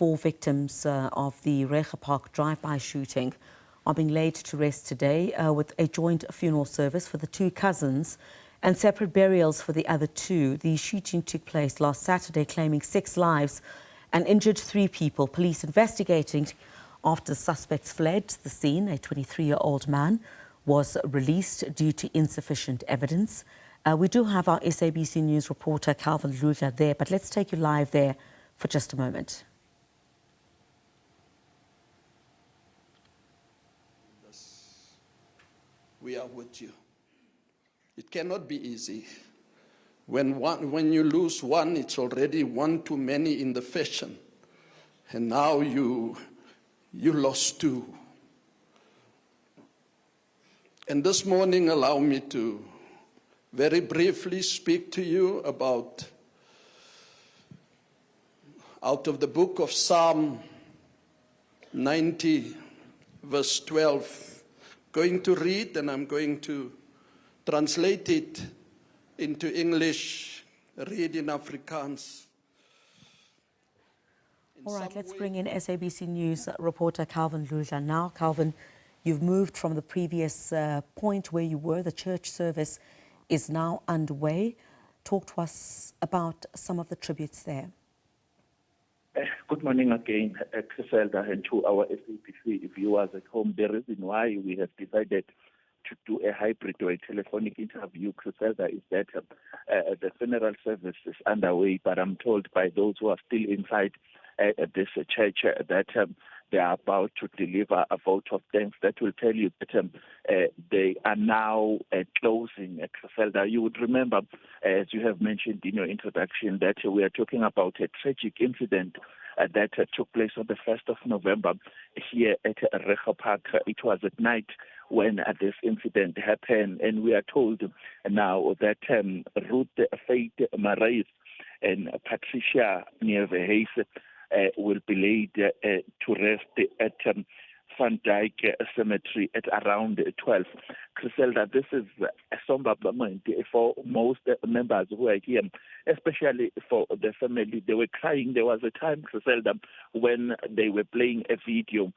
four victims of the Reiger Park drive-by shooting are being laid to rest today with a joint funeral service for the two cousins and separate burials for the other two. The shooting took place last Saturday, claiming 6 lives and injured 3 people. Police investigating after the suspects fled the scene. A 23-year-old man was released due to insufficient evidence. We do have our SABC News reporter Calvin Dludla there, but let's take you live there for just a moment. We are with you. It cannot be easy. When you lose one, it's already one too many in the fashion. And now you lost 2. And this morning, allow me to very briefly speak to you about, out of the book of Psalm 90, verse 12, going to read, and I'm going to translate it into English, read in Afrikaans. All right, let's bring in SABC News reporter Calvin Dludla now. Calvin, you've moved from the previous point where you were. The church service is now underway. Talk to us about some of the tributes there. Good morning again, Criselda, and to our SABC viewers at home. The reason why we have decided to do a hybrid or a telephonic interview, Criselda, is that the funeral service is underway, but I'm told by those who are still inside this church that they are about to deliver a vote of thanks that will tell you that they are now closing Criselda. You would remember, as you have mentioned in your introduction, that we are talking about a tragic incident that took place on the 1st of November here at Reiger Park. It was at night when this incident happened, and we are told now that Ruth Faith Marais and Patricia Niervehees will be laid to rest at Van Dyk Cemetery at around 12. Criselda, this is a somber moment for most members who are here, especially for the family. They were crying. There was a time, Criselda, when they were playing a video.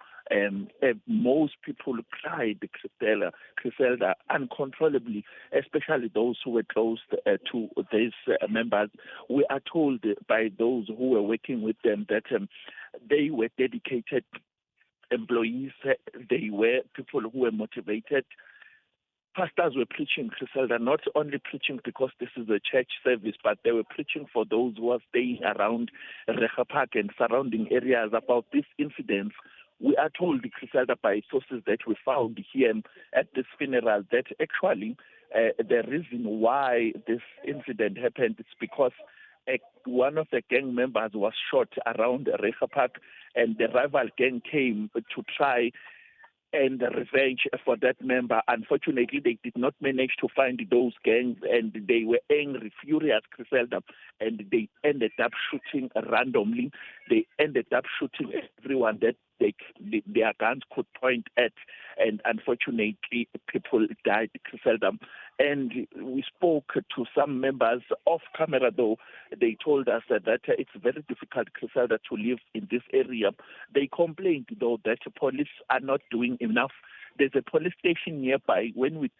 Most people cried, Criselda, uncontrollably, especially those who were close to these members. We are told by those who were working with them that they were dedicated employees, they were people who were motivated. Pastors were preaching, Criselda, not only preaching because this is a church service, but they were preaching for those who are staying around Reiger Park and surrounding areas about this incident. We are told, Criselda, by sources that we found here at this funeral, that actually the reason why this incident happened is because one of the gang members was shot around Reiger Park, and the rival gang came to try and revenge for that member. Unfortunately, they did not manage to find those gangs, and they were angry, furious, Criselda, and they ended up shooting randomly. They ended up shooting everyone that their guns could point at, and unfortunately, people died, Criselda. And we spoke to some members off camera, though. They told us that it's very difficult, Criselda, to live in this area. They complained, though, that police are not doing enough. There's a police station nearby. When we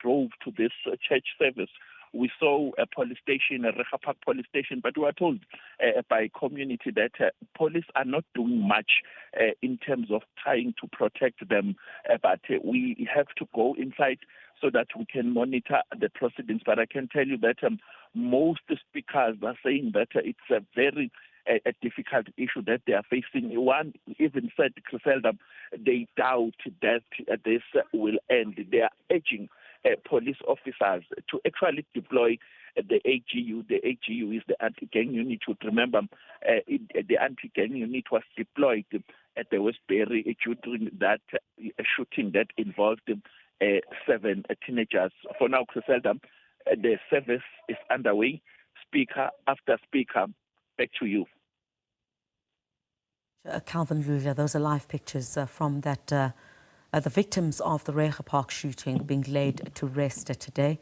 drove to this church service, we saw a police station, a Reiger Park police station, but we were told by community that police are not doing much in terms of trying to protect them. But we have to go inside so that we can monitor the proceedings. But I can tell you that most speakers are saying that it's a very a difficult issue that they are facing. One even said, Criselda, they doubt that this will end. They are urging police officers to actually deploy the AGU. The AGU is the anti-gang unit. You would remember the anti-gang unit was deployed at the Westbury during that shooting that involved 7 teenagers. For now, Criselda, the service is underway. Speaker after speaker, back to you. Calvin Dludla, those are live pictures from that the victims of the Reiger Park shooting being laid to rest today.